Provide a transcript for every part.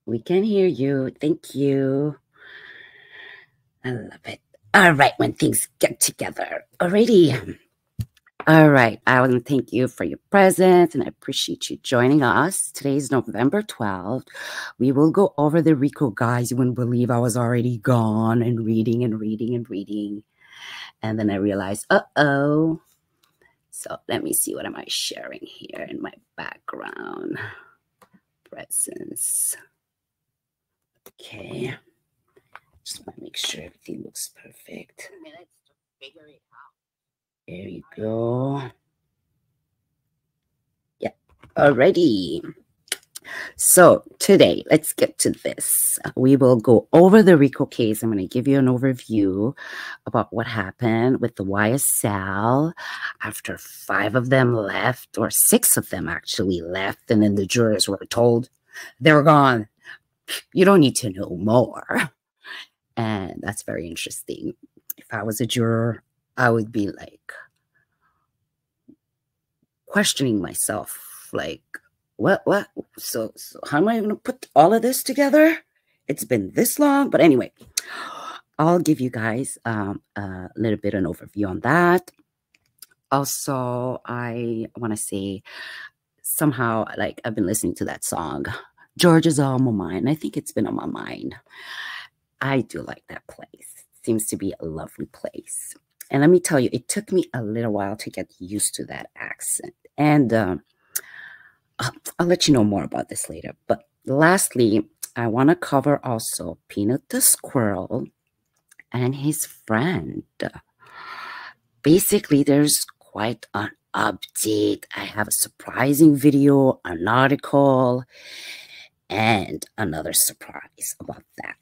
We can hear you. Thank you. I love it. All right, when things get together. Alrighty. All right. I want to thank you for your presence and I appreciate you joining us. Today is November 12th. We will go over the RICO, guys. You wouldn't believe I was already gone and reading and reading and reading. And then I realized, uh-oh. So let me see, what am I sharing here in my background? Presence. Okay. Just want to make sure everything looks perfect. Minutes to figure it out. There you go. Yeah, already. So today, let's get to this. We will go over the RICO case. I'm going to give you an overview about what happened with the YSL after 5 of them left, or 6 of them actually left, and then the jurors were told they're gone. You don't need to know more. And that's very interesting. If I was a juror, I would be like questioning myself, like, what? So how am I going to put all of this together? It's been this long. But anyway, I'll give you guys a little bit of an overview on that. Also, I want to say somehow, like, I've been listening to that song, Georgia's on my mind. I think it's been on my mind. I do like that place. It seems to be a lovely place. And let me tell you, it took me a little while to get used to that accent. And I'll let you know more about this later. But lastly, I want to cover also Peanut the Squirrel and his friend. Basically, there's quite an update. I have a surprising video, an article, and another surprise about that.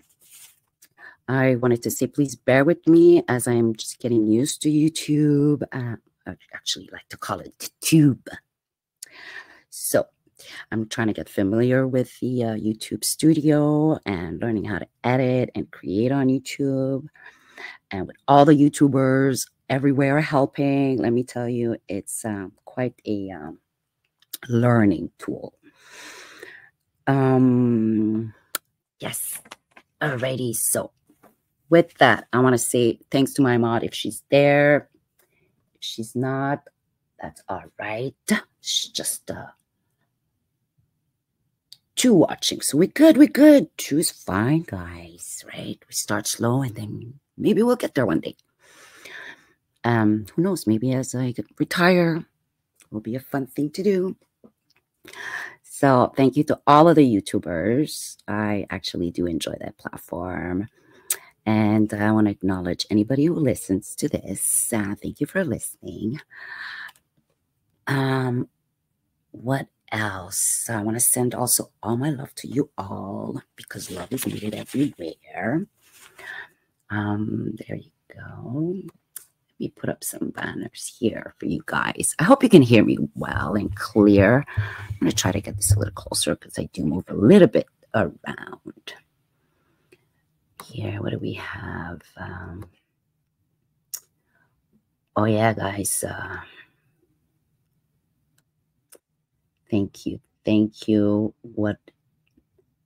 I wanted to say, please bear with me as I'm just getting used to YouTube. I actually like to call it Tube. So I'm trying to get familiar with the YouTube studio and learning how to edit and create on YouTube. And with all the YouTubers everywhere helping, let me tell you, it's quite a learning tool. Yes. Alrighty. So with that, I want to say thanks to my mod if she's there. If she's not, that's all right. She's just 2 watching. So we're good. 2 is fine, guys, right? We start slow and then maybe we'll get there one day. Who knows? Maybe as I retire, will be a fun thing to do. So thank you to all of the YouTubers. I actually do enjoy that platform. And I want to acknowledge anybody who listens to this. Thank you for listening. What else? I want to send also all my love to you all because love is needed everywhere. There you go. Let me put up some banners here for you guys. I hope you can hear me well and clear. I'm going to try to get this a little closer because I do move a little bit around. Here, what do we have? Oh yeah, guys. Thank you. What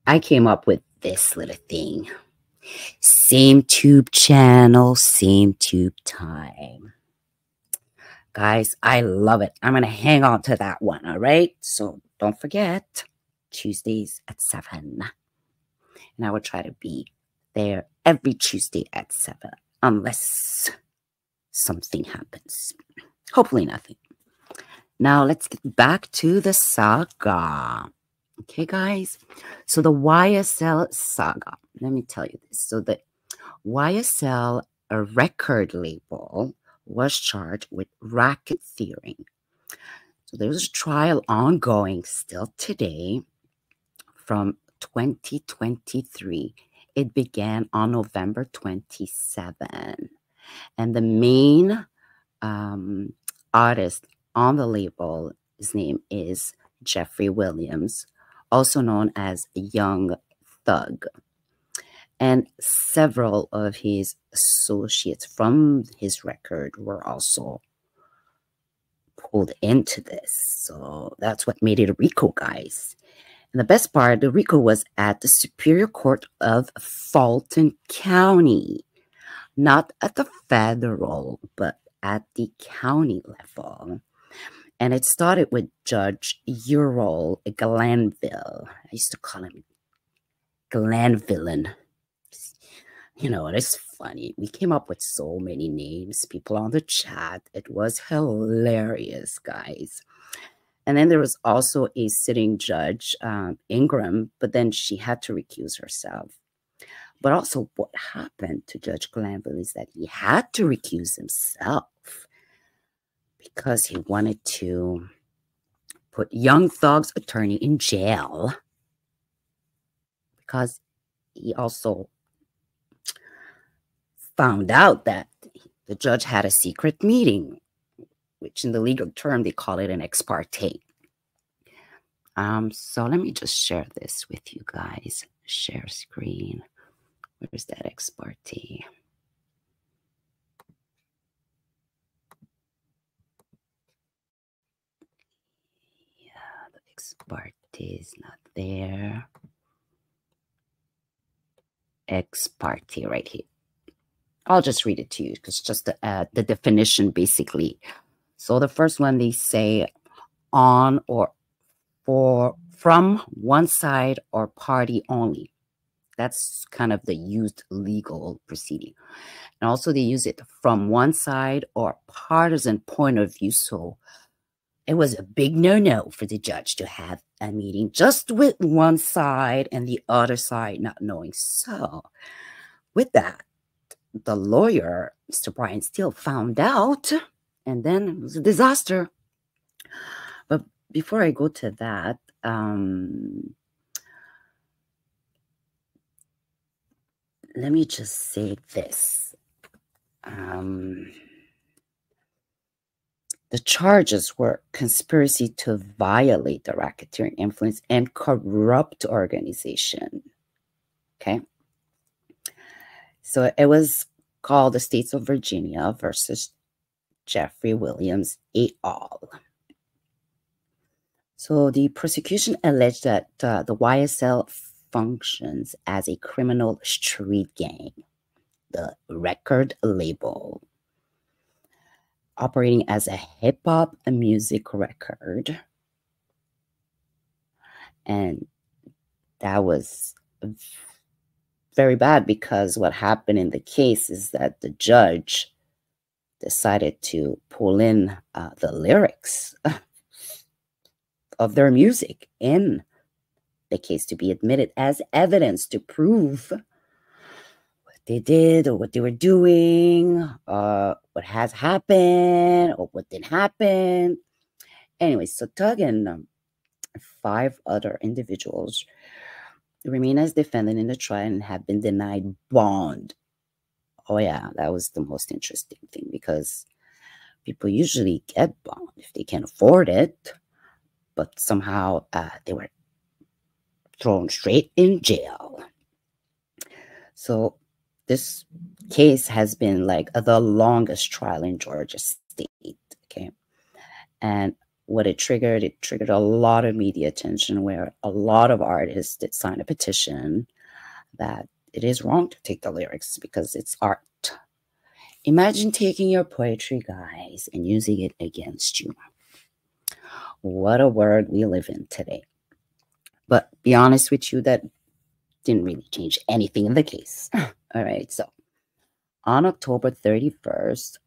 I came up with this little thing. Same tube channel, same tube time. Guys, I love it. I'm going to hang on to that one, all right? So don't forget, Tuesdays at 7. And I will try to be there every Tuesday at 7, unless something happens. Hopefully nothing. Now let's get back to the saga. Okay, guys. So the YSL saga. Let me tell you this. So the YSL, a record label, was charged with racketeering. So there's a trial ongoing still today from 2023. It began on November 27. And the main artist on the label, his name is Jeffrey Williams, also known as Young Thug. And several of his associates from his record were also pulled into this. So that's what made it a RICO, guys. And the best part, the RICO was at the Superior Court of Fulton County, not at the federal, but at the county level. And it started with Judge Ural Glanville. I used to call him Glanvillin. You know, it's funny. We came up with so many names, people on the chat. It was hilarious, guys. And then there was also a sitting judge, Ingram, but then she had to recuse herself. But also what happened to Judge Glanville is that he had to recuse himself because he wanted to put Young Thug's attorney in jail, because he also found out that the judge had a secret meeting, which in the legal term, they call it an ex parte. So let me just share this with you guys. Share screen. Where's that ex parte? Yeah, the ex parte is not there. Ex parte right here. I'll just read it to you because just the definition basically. So the first one, they say on or for from one side or party only. That's kind of the used legal proceeding. And also they use it from one side or partisan point of view. So it was a big no-no for the judge to have a meeting just with one side and the other side not knowing. So with that, the lawyer, Mr. Brian Steele, found out, and then it was a disaster. But before I go to that, let me just say this. The charges were conspiracy to violate the racketeering influence and corrupt organization. Okay. So it was called the States of Virginia versus Jeffrey Williams et al. So the prosecution alleged that the YSL functions as a criminal street gang, the record label, operating as a hip-hop music record. And that was very bad because what happened in the case is that the judge decided to pull in the lyrics of their music in the case to be admitted as evidence to prove what they did or what they were doing, what has happened or what didn't happen. Anyway, so Doug and 5 other individuals remain as defendant in the trial and have been denied bond. Oh yeah, that was the most interesting thing, because people usually get bond if they can afford it, but somehow they were thrown straight in jail. So this case has been like the longest trial in Georgia State, okay? And what it triggered a lot of media attention, where a lot of artists did sign a petition that it is wrong to take the lyrics because it's art. Imagine taking your poetry, guys, and using it against you. What a world we live in today. But be honest with you, that didn't really change anything in the case. All right, so on October 31st,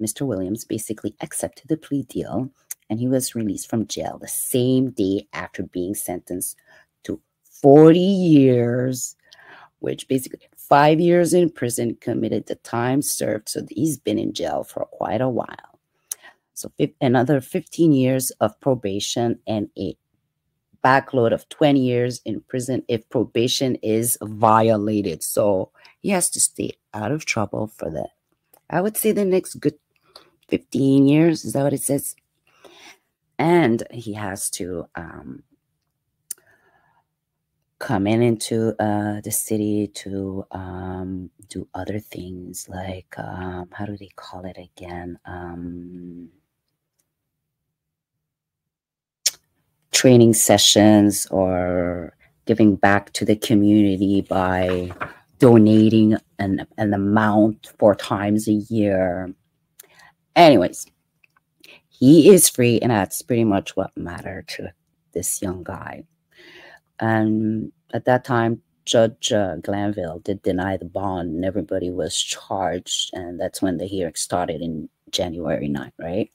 Mr. Williams basically accepted the plea deal, and he was released from jail the same day after being sentenced to 40 years, which basically 5 years in prison, committed the time served. So he's been in jail for quite a while. So another 15 years of probation and a backload of 20 years in prison if probation is violated. So he has to stay out of trouble for that. I would say the next good 15 years. Is that what it says? And he has to come into the city to do other things like, how do they call it again? training sessions or giving back to the community by donating an amount 4 times a year. Anyways, he is free, and that's pretty much what mattered to this young guy. And at that time, Judge Glanville did deny the bond, and everybody was charged, and that's when the hearing started in January 9th, right?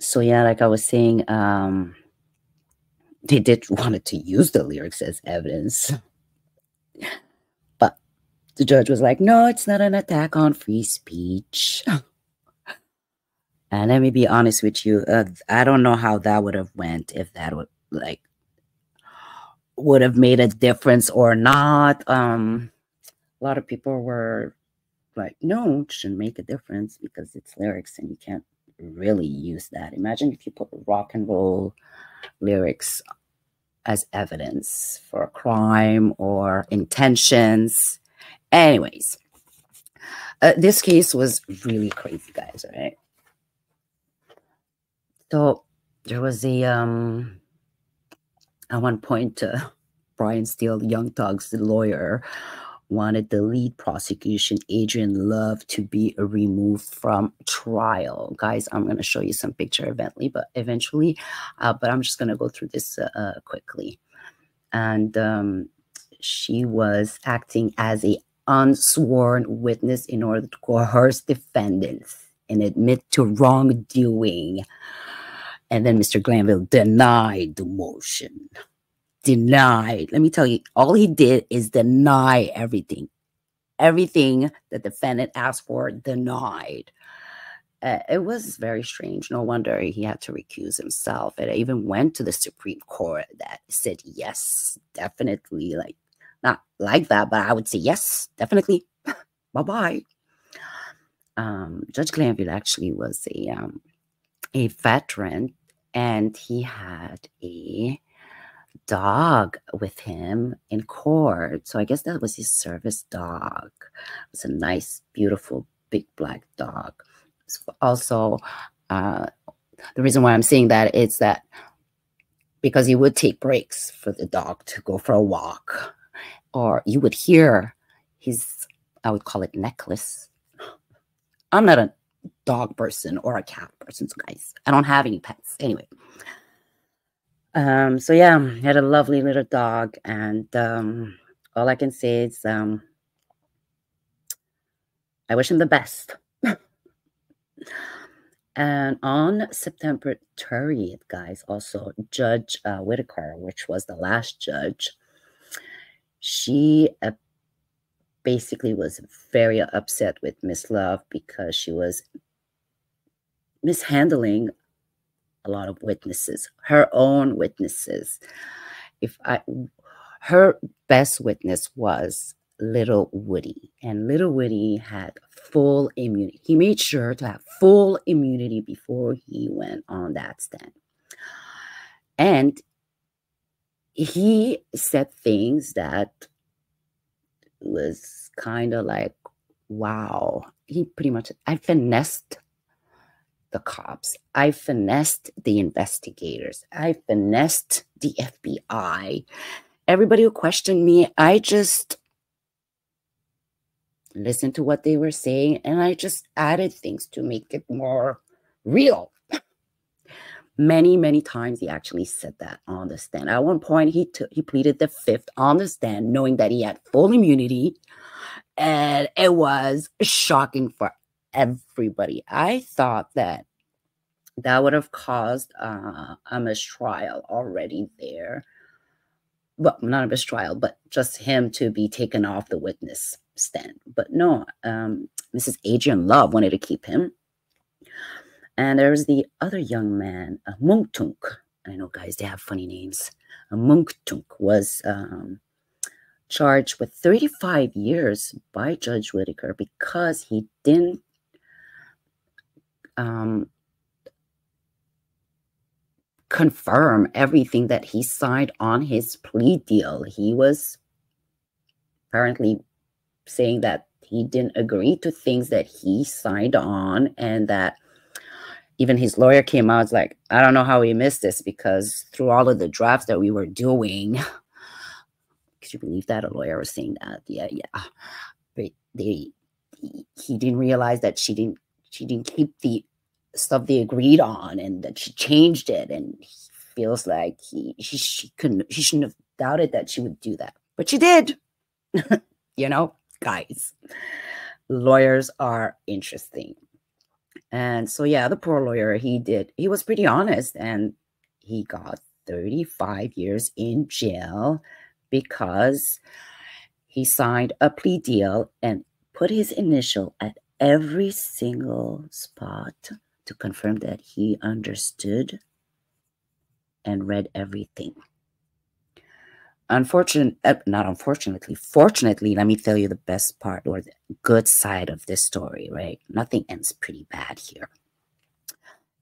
So yeah, like I was saying, they did wanted to use the lyrics as evidence, but the judge was like, no, it's not an attack on free speech. And let me be honest with you, I don't know how that would have went, if that would have made a difference or not. A lot of people were like, no, it shouldn't make a difference because it's lyrics and you can't really use that. Imagine if you put rock and roll lyrics as evidence for a crime or intentions. Anyways, this case was really crazy, guys, right? So there was a at one point, Brian Steele, Young Thug's lawyer, wanted the lead prosecution, Adrian Love, to be removed from trial. Guys, I'm going to show you some picture eventually, but I'm just going to go through this quickly. And she was acting as a unsworn witness in order to coerce defendants and admit to wrongdoing. And then Mr. Glanville denied the motion. Denied. Let me tell you, all he did is deny everything. Everything the defendant asked for, denied. It was very strange. No wonder he had to recuse himself. It even went to the Supreme Court that said, yes, definitely. Like, not like that, but I would say, yes, definitely. Bye-bye. Judge Glanville actually was a veteran, and he had a dog with him in court. So I guess that was his service dog. It was a nice, beautiful, big black dog. Also, the reason why I'm saying that is that because he would take breaks for the dog to go for a walk, or you would hear his, I would call it necklace. I'm not a dog person or a cat person, so guys, I don't have any pets. Anyway. So yeah, he had a lovely little dog, and all I can say is I wish him the best. And on September 30th, guys, also Judge Whitaker, which was the last judge, she basically was very upset with Miss Love because she was mishandling a lot of witnesses, her own witnesses. Her best witness was Little Woody, and Little Woody had full immunity. He made sure to have full immunity before he went on that stand. And he said things that was kind of like, wow. He pretty much, I finessed the cops. I finessed the investigators. I finessed the FBI. Everybody who questioned me, I just listened to what they were saying, and I just added things to make it more real. Many, many times he actually said that on the stand. At one point, he pleaded the fifth on the stand, knowing that he had full immunity, and it was shocking for everybody. I thought that would have caused a mistrial already there. Well, not a mistrial, but just him to be taken off the witness stand. But no, Mrs. Adrian Love wanted to keep him. And there's the other young man, Munktunk. I know, guys, they have funny names. Munktunk was charged with 35 years by Judge Whitaker because he didn't confirm everything that he signed on his plea deal. He was apparently saying that he didn't agree to things that he signed on, and that Even his lawyer came out, was like, I don't know how we missed this, because through all of the drafts that we were doing, could you believe that? A lawyer was saying that? Yeah. But he didn't realize that she didn't keep the stuff they agreed on, and that she changed it, and he feels like she shouldn't have doubted that she would do that, but she did. You know, guys, lawyers are interesting. And so yeah, the poor lawyer, he was pretty honest, and he got 35 years in jail because he signed a plea deal and put his initial at every single spot to confirm that he understood and read everything. Fortunately, let me tell you the best part, or the good side of this story, right? Nothing ends pretty bad here.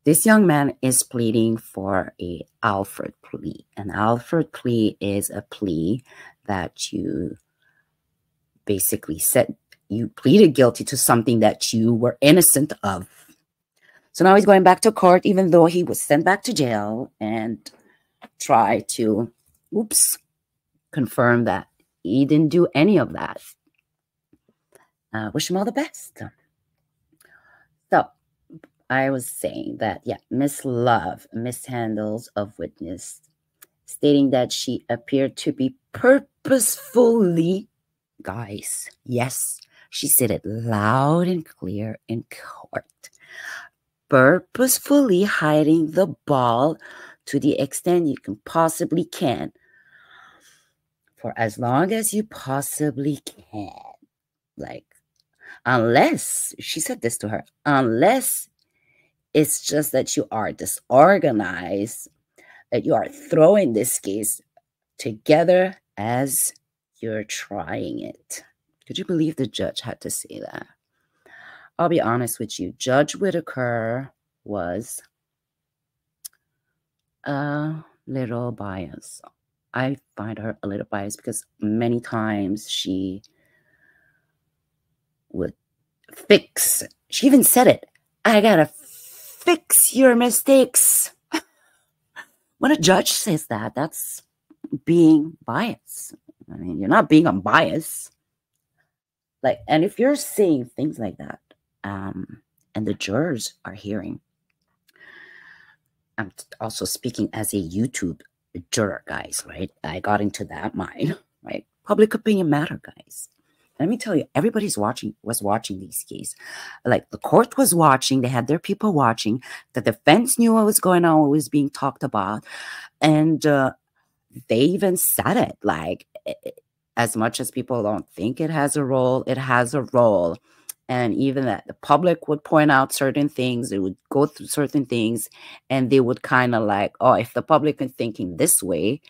This young man is pleading for a Alford plea. An Alford plea is a plea that you basically said you pleaded guilty to something that you were innocent of. So now he's going back to court, even though he was sent back to jail, and try to, confirm that he didn't do any of that. Wish him all the best. So I was saying that, yeah, Miss Love mishandles of witness, stating that she appeared to be purposefully, guys, yes, she said it loud and clear in court, purposefully hiding the ball to the extent you can possibly can, for as long as you possibly can. Like, unless, she said this to her, unless it's just that you are disorganized, that you are throwing this case together as you're trying it. Could you believe the judge had to say that? I'll be honest with you. Judge Whitaker was a little biased. I find her a little biased because many times she would fix. She even said it. I gotta fix your mistakes. When a judge says that, that's being biased. I mean, you're not being unbiased. Like, and if you're saying things like that, and the jurors are hearing, I'm also speaking as a YouTube juror, guys, right? I got into that mind, right? Public opinion matter, guys. Let me tell you, everybody's was watching these cases. Like, the court was watching, they had their people watching, the defense knew what was going on, what was being talked about, and they even said it, like, as much as people don't think it has a role, it has a role. And even that the public would point out certain things, it would go through certain things, and they would kind of like, oh, if the public is thinking this way,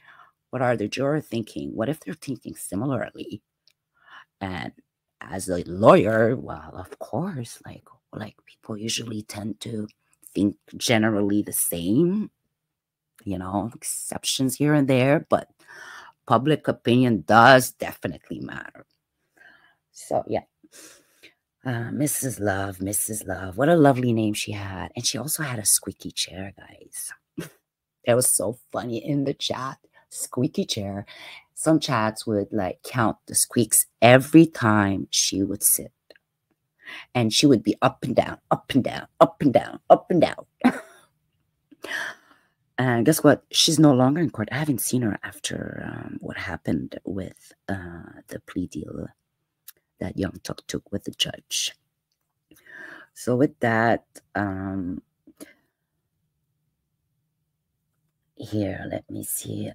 what are the jurors thinking? What if they're thinking similarly? And as a lawyer, well, of course, like people usually tend to think generally the same, you know, exceptions here and there, but public opinion does definitely matter. So yeah. Mrs. Love, what a lovely name she had. And she also had a squeaky chair, guys. It was so funny in the chat. Squeaky chair. Some chats would like count the squeaks every time she would sit. And she would be up and down, up and down, up and down, up and down. And guess what? She's no longer in court. I haven't seen her after what happened with the plea deal that Young Tuk took with the judge. So with that, here, let me see.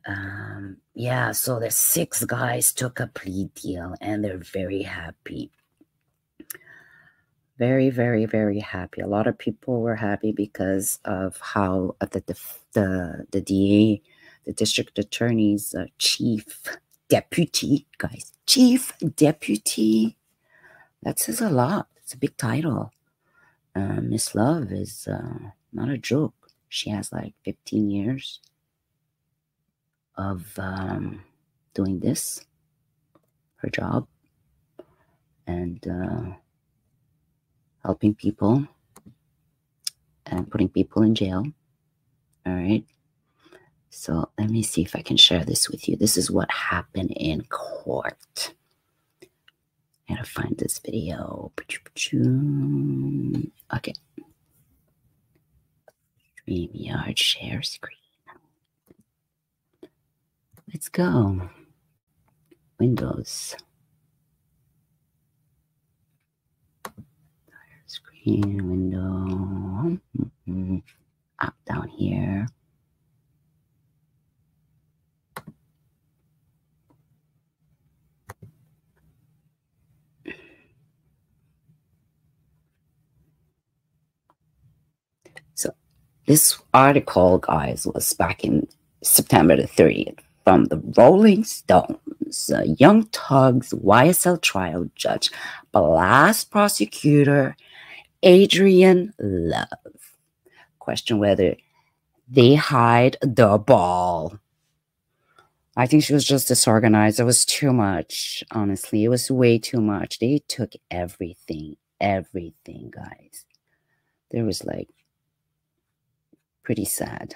Yeah, so the 6 guys took a plea deal, and they're very happy. Very, very, very happy. A lot of people were happy because of how the DA, the district attorney's chief deputy, guys, chief deputy. That says a lot. It's a big title. Miss Love is not a joke. She has like 15 years of doing this, her job, and helping people. and putting people in jail. All right. So let me see if I can share this with you. This is what happened in court. I gotta find this video. Okay. StreamYard share screen. Let's go. Windows. Screen window. Up down here. So this article, guys, was back in September the 30th from the Rolling Stones. Young Thugs YSL trial judge blast prosecutor Adrian Love. Question whether they hide the ball. I think she was just disorganized. It was too much, honestly. It was way too much. They took everything, guys. There was like pretty sad.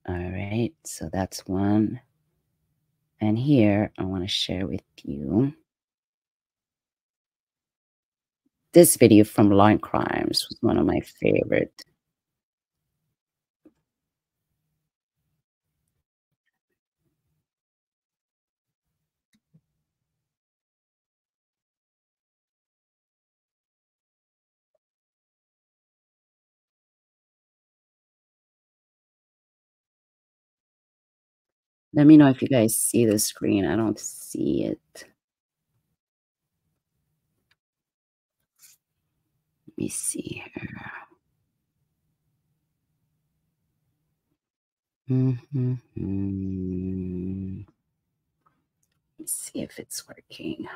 All right, so that's one. And here I want to share with you this video from Line Crimes. Was one of my favorite. Let me know if you guys see the screen. I don't see it. Let me see here. Let's see if it's working.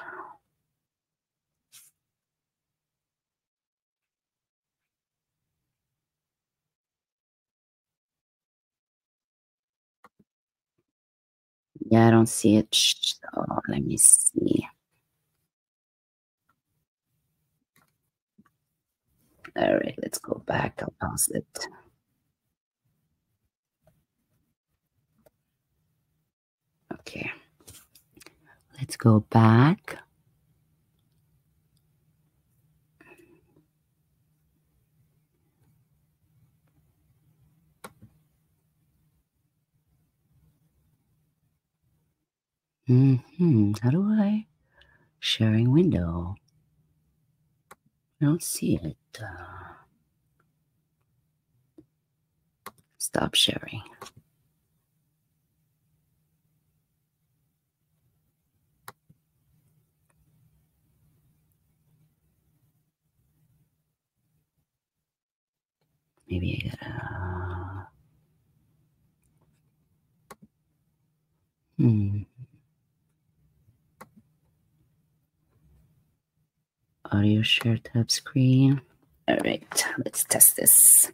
Yeah, I don't see it. Oh, let me see. All right, let's go back. I'll pause it. Okay. Let's go back. How do I sharing window? I don't see it. Stop sharing. Maybe I gotta. Audio share tab screen. All right, let's test this.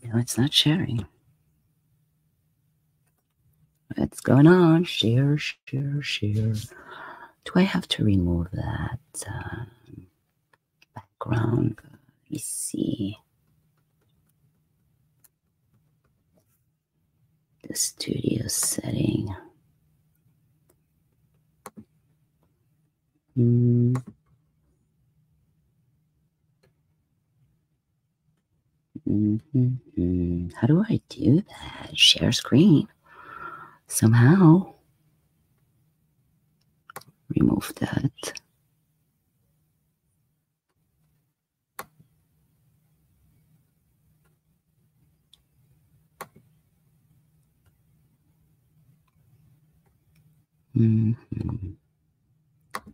No, it's not sharing. What's going on? Share. Do I have to remove that background? Let me see. The studio setting. How do I do that? Share screen. Somehow. Remove that.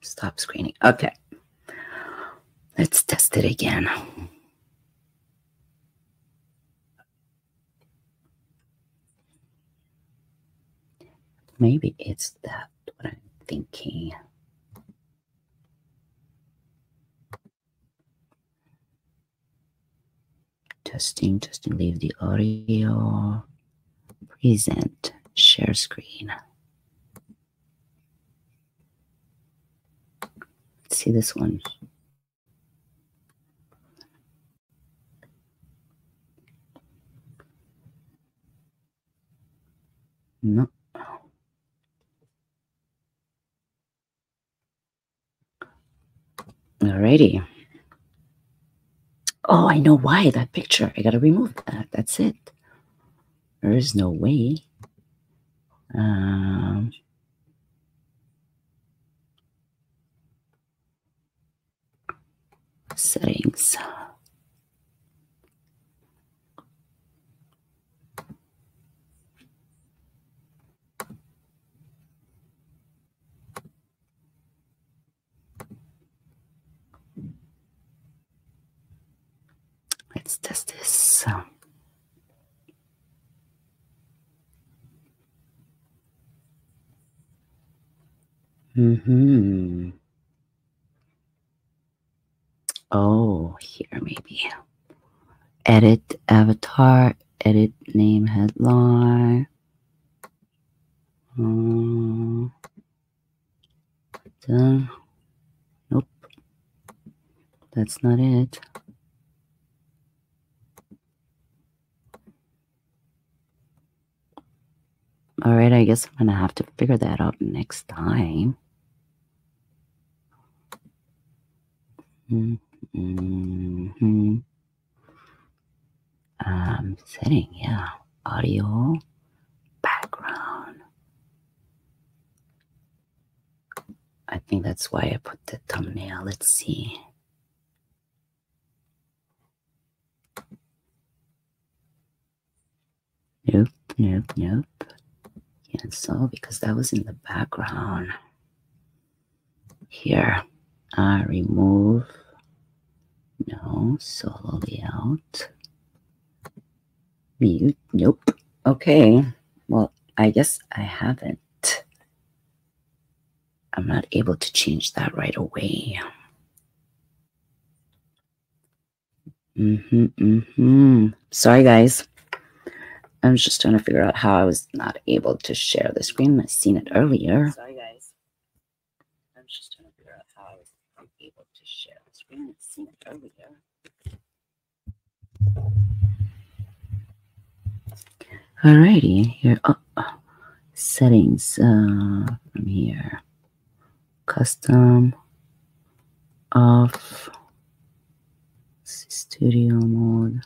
Stop screening. Okay. Let's test it again. Maybe it's that what I'm thinking. Testing, leave the audio. Present, share screen. see this one. No. Alrighty. Oh, I know why. That picture. I gotta remove that. That's it. There is no way. Settings. Let's test this. Oh, here maybe. Edit avatar, edit name headline. Done. Nope. That's not it. All right, I guess I'm gonna have to figure that out next time. Setting, yeah. Audio, background. I think that's why I put the thumbnail. Let's see. Nope. Cancel because that was in the background. Here, remove. No, solo layout. Mute. Nope. Okay. Well, I guess I haven't. I'm not able to change that right away. Sorry, guys. I was just trying to figure out how I was not able to share the screen. I've seen it earlier. Sorry, guys. I was just trying to figure out how I was not able to share the screen. I've seen it earlier. Alrighty, here. Settings from here. Custom. Off. Studio mode.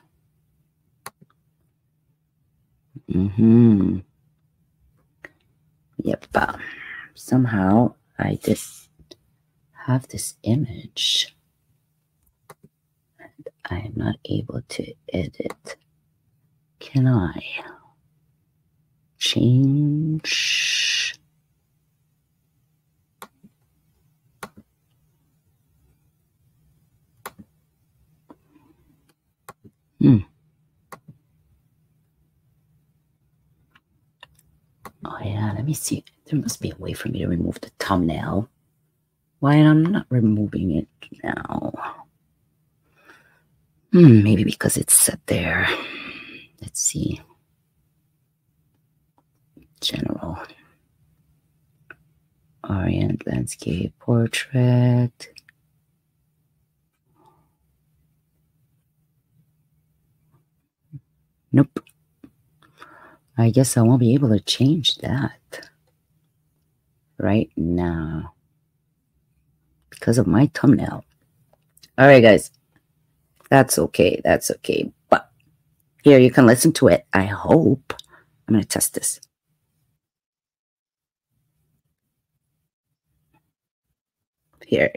Yep. Somehow I just have this image and I am not able to edit. Can I change? Oh yeah, let me see. There must be a way for me to remove the thumbnail. Why am I not removing it now? Maybe because it's set there. Let's see. General. Orient, landscape, portrait. Nope. I guess I won't be able to change that right now because of my thumbnail. All right, guys. That's okay. That's okay. But here, you can listen to it. I hope. I'm going to test this. Here.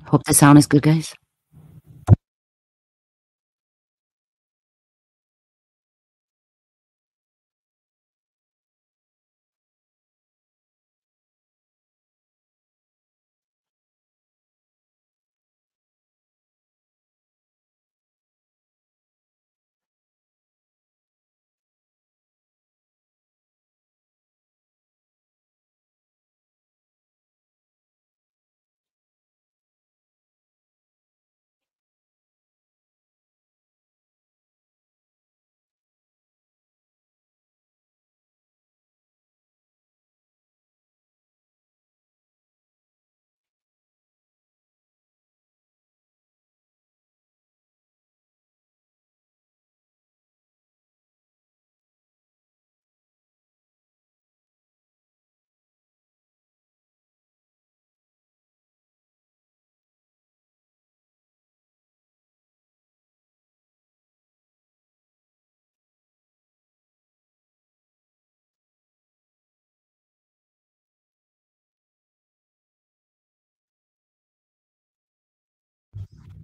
Hope the sound is good, guys.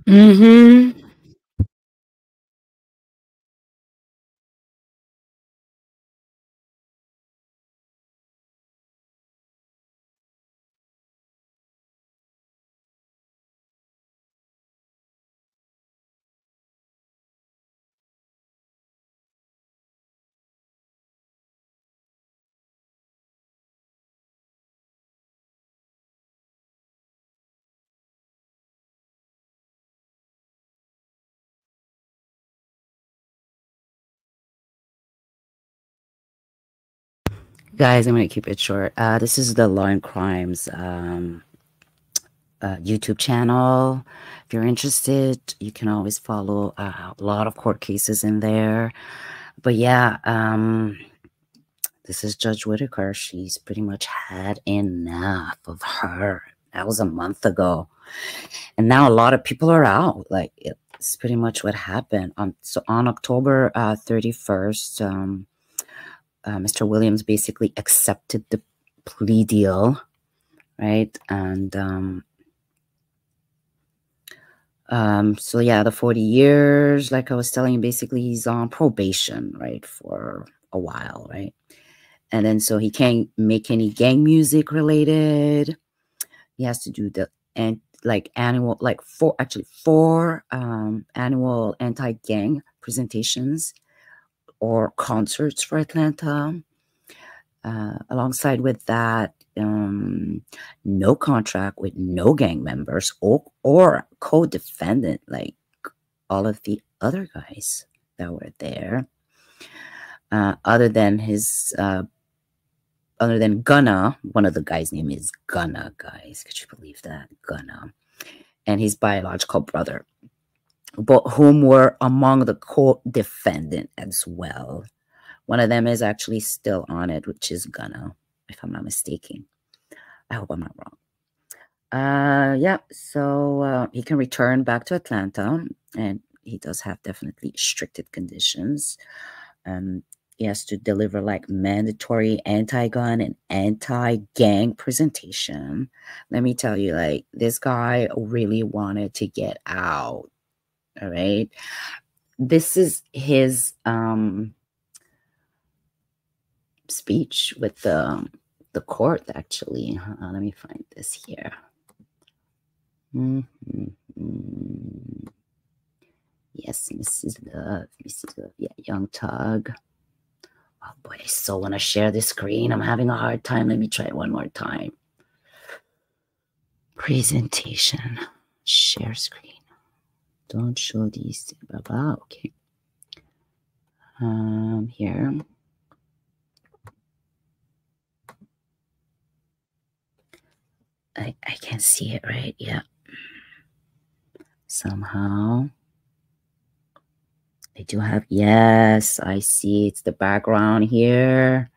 Mm-hmm. Guys, I'm gonna keep it short. This is the Law and Crimes YouTube channel. If you're interested, you can always follow a lot of court cases in there. But yeah, this is Judge Whitaker. She's pretty much had enough of her. That was a month ago. And now a lot of people are out. Like, it's pretty much what happened. So on October 31st, Mr. Williams basically accepted the plea deal, right? And so yeah, the 40 years, like I was telling you, basically he's on probation, right, for a while, right? And then so he can't make any gang music related. He has to do the annual, like four annual anti-gang presentations or concerts for Atlanta. Alongside with that, no contract with no gang members or co-defendant like all of the other guys that were there. Other than Gunna, one of the guys' name is Gunna, guys. Could you believe that? Gunna. And his biological brother, but whom were among the co-defendant as well. One of them is actually still on it, which is Gunna, if I'm not mistaken. I hope I'm not wrong. Yeah, so he can return back to Atlanta, and he does have definitely restricted conditions. He has to deliver like mandatory anti-gun and anti-gang presentation. Let me tell you, like, this guy really wanted to get out. All right. This is his speech with the court, actually. Let me find this here. Yes, Mrs. Love, yeah, Young Tug. Oh boy, I so want to share this screen. I'm having a hard time. Let me try it one more time. Presentation, share screen. Don't show these. Blah, blah. Okay. Here. I can't see it right. Yeah. Somehow. They do have, yes, I see. It's the background here.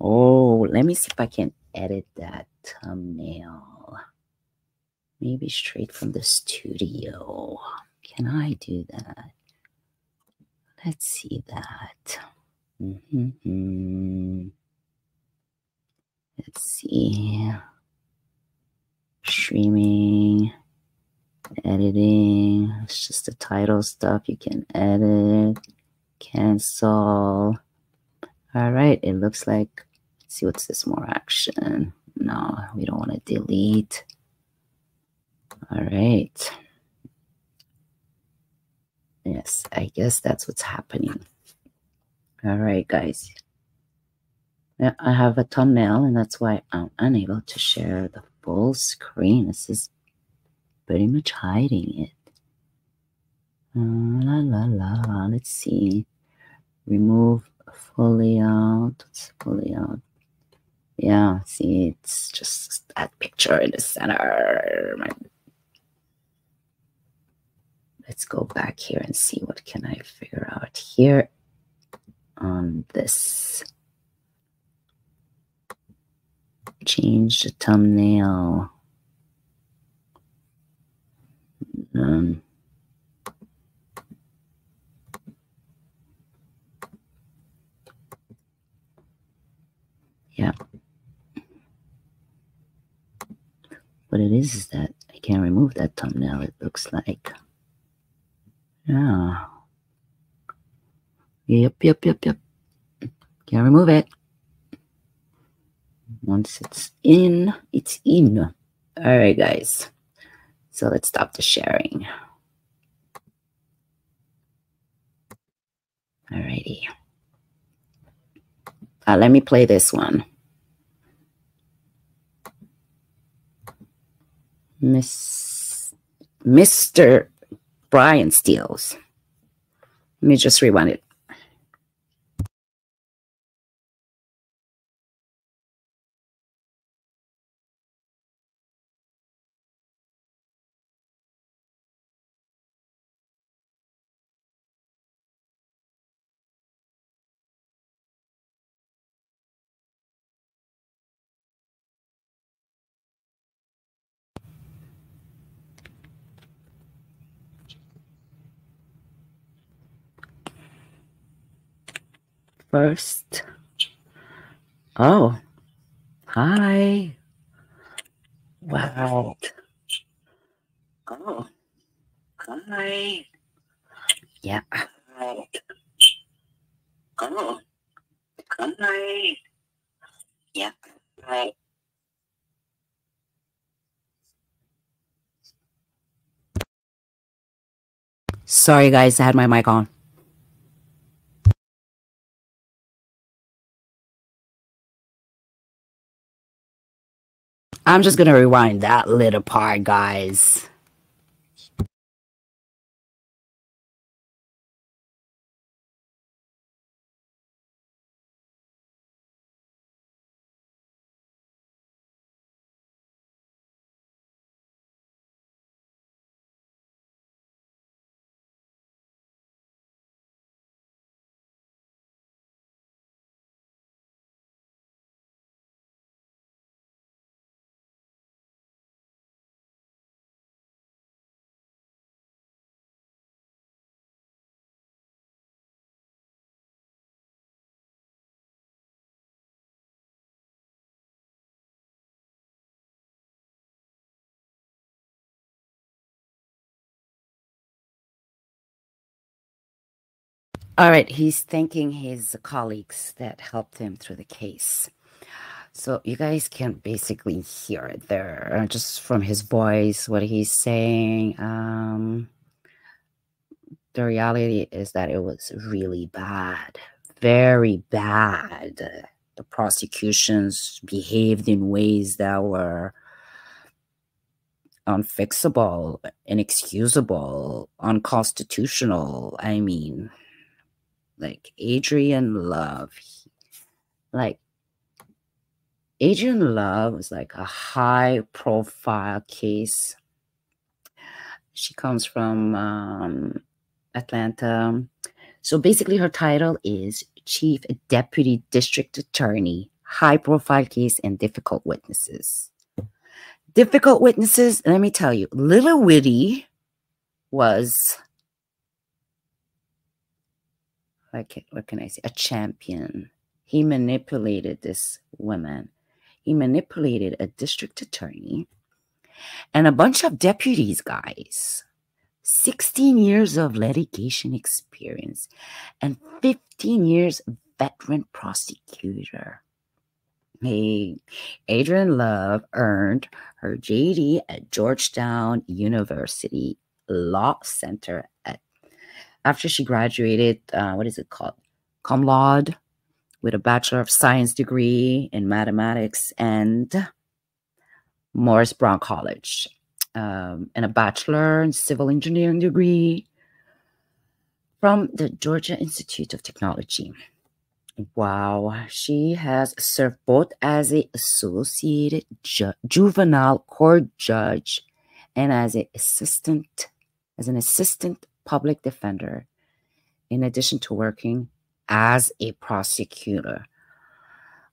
Oh, let me see if I can edit that thumbnail. Maybe straight from the studio. Can I do that? Let's see that. Let's see. Streaming. Editing. It's just the title stuff. You can edit, cancel. All right. It looks like, let's see, what's this? More action. No, we don't want to delete. All right. Yes, I guess that's what's happening. All right, guys. Yeah, I have a thumbnail, and that's why I'm unable to share the full screen. This is pretty much hiding it. La la la. Let's see. Remove fully out. It's fully out. Yeah, see, it's just that picture in the center. Let's go back here and see what can I figure out here on this. Change the thumbnail. Yeah. What it is that I can't remove that thumbnail, it looks like. Yeah. Yep. Can't remove it. Once it's in, it's in. All right, guys. So let's stop the sharing. Alrighty. Let me play this one. Mr. Brian Steels. Let me just rewind it. First. Oh, hi. Wow. Oh, hi. Yeah. Hi. Oh, hi. Yeah. Hi. Sorry, guys, I had my mic on. I'm just going to rewind that little part, guys. All right, he's thanking his colleagues that helped him through the case. So you guys can basically hear it there, just from his voice, what he's saying. The reality is that it was really bad, very bad. The prosecutions behaved in ways that were unfixable, inexcusable, unconstitutional. I mean, like Adrian Love, was like a high profile case. She comes from Atlanta. So basically her title is Chief Deputy District Attorney, high profile case and difficult witnesses. Difficult witnesses, let me tell you, Little Witty was, like, what can I say, a champion. He manipulated this woman. He manipulated a district attorney. and a bunch of deputies, guys. 16 years of litigation experience and 15 years veteran prosecutor. Hey, Adrienne Love earned her JD at Georgetown University Law Center after she graduated, what is it called? Cum laude, with a Bachelor of Science degree in mathematics and Morris Brown College, and a Bachelor in Civil Engineering degree from the Georgia Institute of Technology. Wow, she has served both as an associated juvenile court judge and as an assistant public defender, in addition to working as a prosecutor.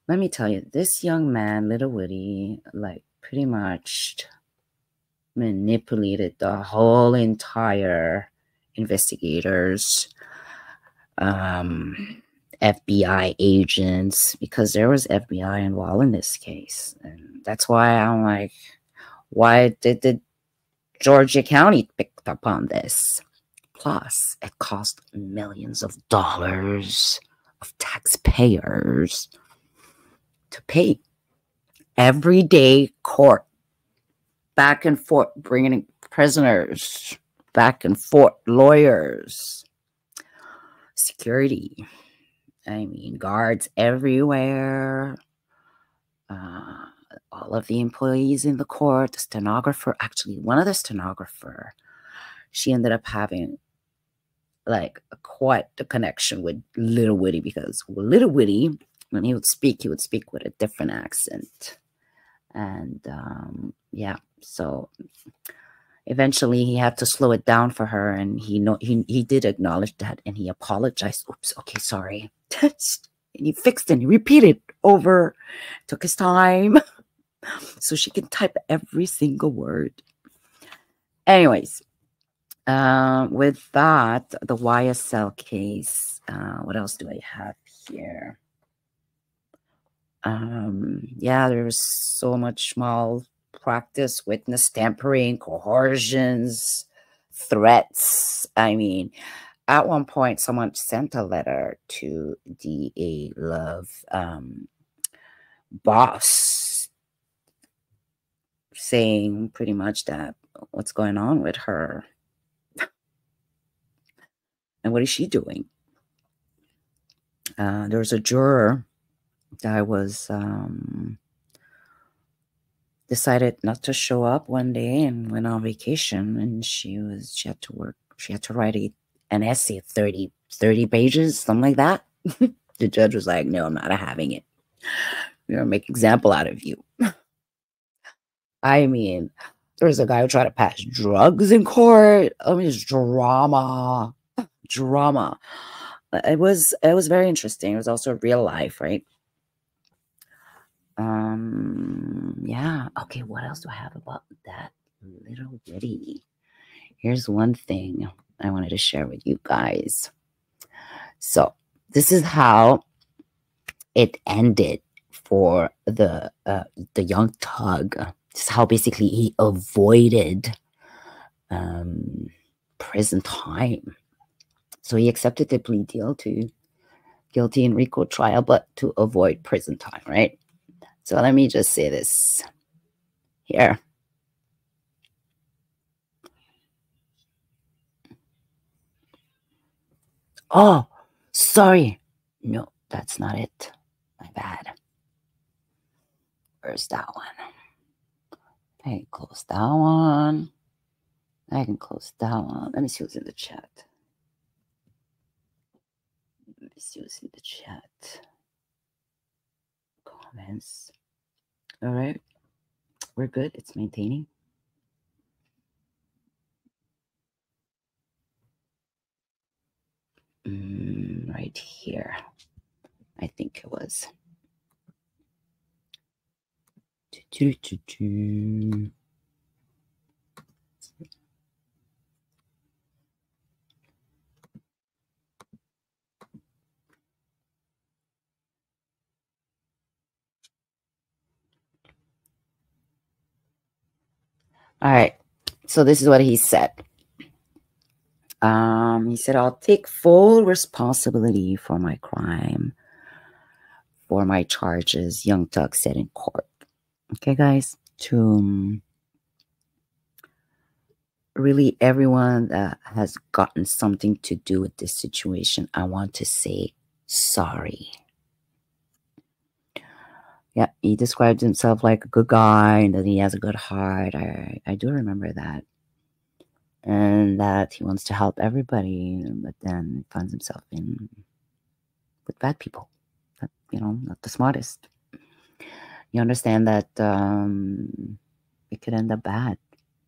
Let me tell you, this young man, Little Woody, like pretty much manipulated the whole entire investigators, FBI agents, because there was FBI involved in this case. And that's why I'm like, why did the Georgia County pick up on this? Plus, it cost millions of dollars of taxpayers to pay everyday court, back and forth, bringing prisoners, back and forth, lawyers, security. I mean, guards everywhere. All of the employees in the court, the stenographer, actually, one of the stenographer, she ended up having like quite the connection with Little Woody, because Little Woody, when he would speak with a different accent. And yeah, so eventually he had to slow it down for her, and he did acknowledge that, and he apologized. Oops, okay, sorry. And he fixed it, and he repeated over, took his time so she can type every single word. Anyways, with that, the YSL case, what else do I have here? Yeah, there's so much malpractice, witness tampering, coercions, threats. I mean, at one point, someone sent a letter to DA Love boss saying pretty much that what's going on with her and what is she doing. There was a juror that was decided not to show up one day and went on vacation, and she had to work. She had to write an essay, 30 pages, something like that. The judge was like, no, I'm not having it. We're gonna make example out of you. I mean, there was a guy who tried to pass drugs in court. I mean, it's drama. It was very interesting. It was also real life, right? Yeah. Okay, what else do I have about that Little Woody? Here's one thing I wanted to share with you guys. So this is how it ended for the young thug. This is how basically he avoided prison time. So he accepted the plea deal to guilty in RICO trial, but to avoid prison time, right? So let me just say this here. Oh, sorry. No, that's not it. My bad. Where's that one? I can close that one. I can close that one. Let me see what's in the chat. Let me see what's in the chat. Comments. All right. We're good. It's maintaining. Right here. I think it was. All right. So this is what he said. He said, I'll take full responsibility for my crime, for my charges, Young Thug said in court. Okay, guys, to really everyone that has gotten something to do with this situation, I want to say sorry. Yeah, he described himself like a good guy and that he has a good heart. I do remember that. And that he wants to help everybody, but then finds himself in with bad people. That, you know, not the smartest. You understand that it could end up bad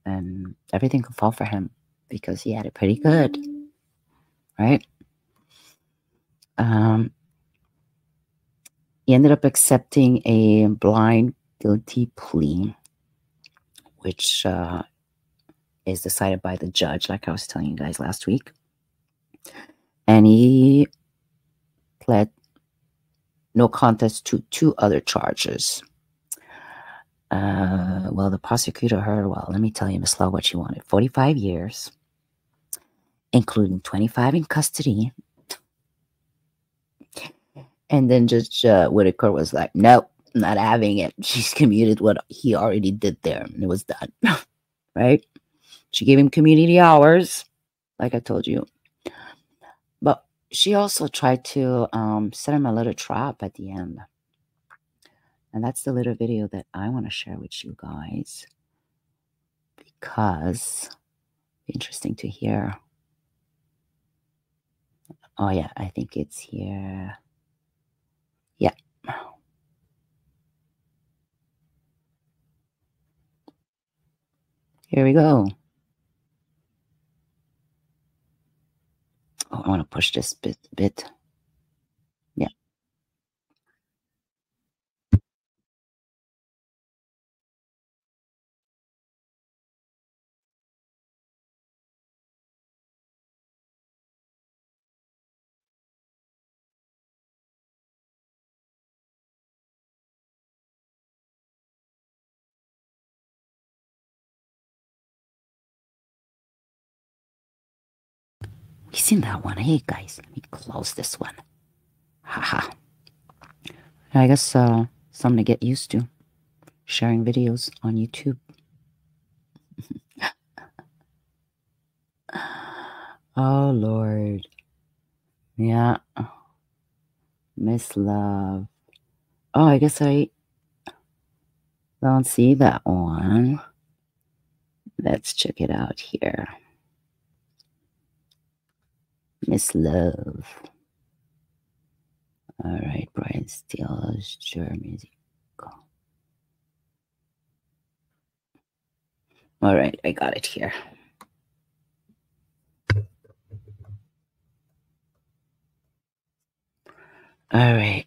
and everything could fall for him because he had it pretty good, right? He ended up accepting a blind guilty plea, which is decided by the judge, like I was telling you guys last week. And he pled no contest to 2 other charges. Well, the prosecutor heard, well, let me tell you, Miss Law, what she wanted. 45 years, including 25 in custody. And then Judge Whitaker was like, nope, not having it. She's commuted what he already did there, and it was done. Right? She gave him community hours, like I told you. But she also tried to set him a little trap at the end. And that's the little video that I want to share with you guys. Because it's interesting to hear. Oh, yeah, I think it's here. Yeah. Here we go. Oh, I want to push this bit. Yeah. We seen that one. Hey, guys, let me close this one. Haha. I guess something to get used to. Sharing videos on YouTube. Oh, Lord. Yeah. Miss Love. Oh, I guess I don't see that one. Let's check it out here. Miss Love. All right, Brian Steele's Music. All right, I got it here. All right.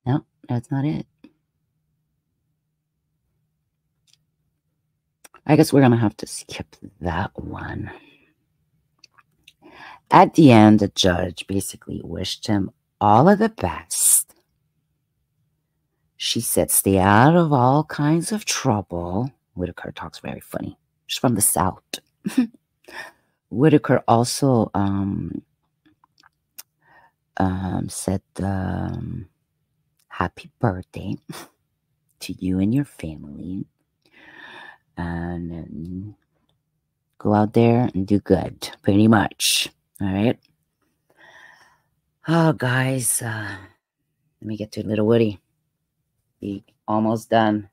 No, that's not it. I guess we're going to have to skip that one. At the end, the judge basically wished him all of the best. She said, stay out of all kinds of trouble. Whitaker talks very funny. She's from the South. Whitaker also said, happy birthday to you and your family. And go out there and do good, pretty much. All right. Oh, guys, let me get to Little Woody. He almost done.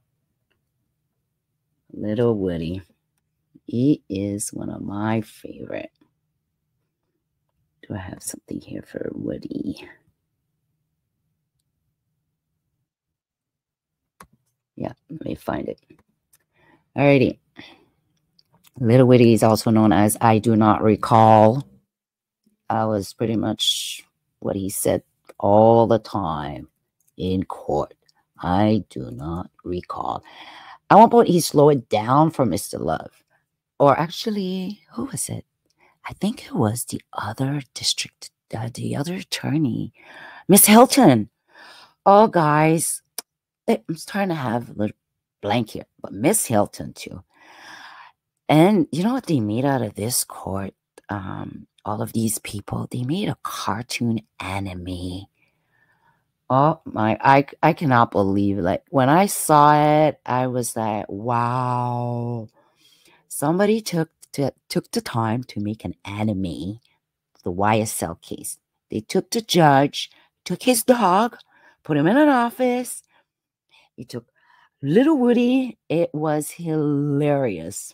Little Woody. He is one of my favorite. Do I have something here for Woody? Yeah, let me find it. Alrighty. Little Woody is also known as I Do Not Recall. That was pretty much what he said all the time in court. I do not recall. At one point, he slowed it down for Mr. Love. Or actually, who was it? I think it was the other district, the other attorney, Miss Hilton. Oh, guys, I'm starting to have a little blank here, but Miss Hilton too. And you know what they made out of this court? All of these people, they made a cartoon anime. Oh my, I cannot believe, like, when I saw it, I was like, wow. Somebody took the time to make an anime, the YSL case. They took the judge, took his dog, put him in an office. He took Little Woody. It was hilarious.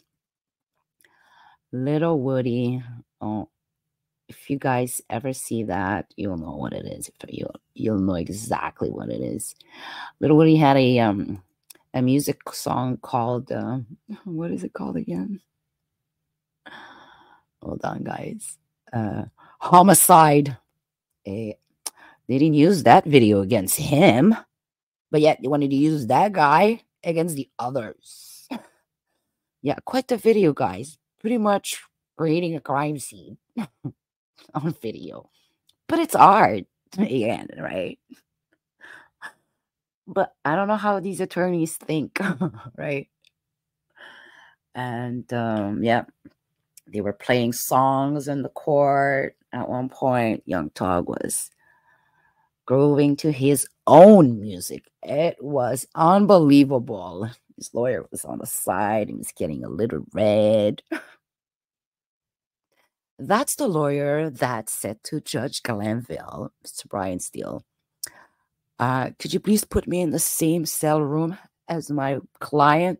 Little Woody. Oh, if you guys ever see that, you'll know what it is. You'll know exactly what it is. Little Woody had a music song called what is it called again? Hold on, guys. Homicide. They didn't use that video against him, but yet they wanted to use that guy against the others. Yeah, quite the video, guys. Pretty much creating a crime scene on video. But it's art, again, right? But I don't know how these attorneys think, right? And yeah, they were playing songs in the court. At one point, Young Tog was grooving to his own music. It was unbelievable. His lawyer was on the side. He was getting a little red. That's the lawyer that said to Judge Glanville, Mr. Brian Steele, could you please put me in the same cell room as my client?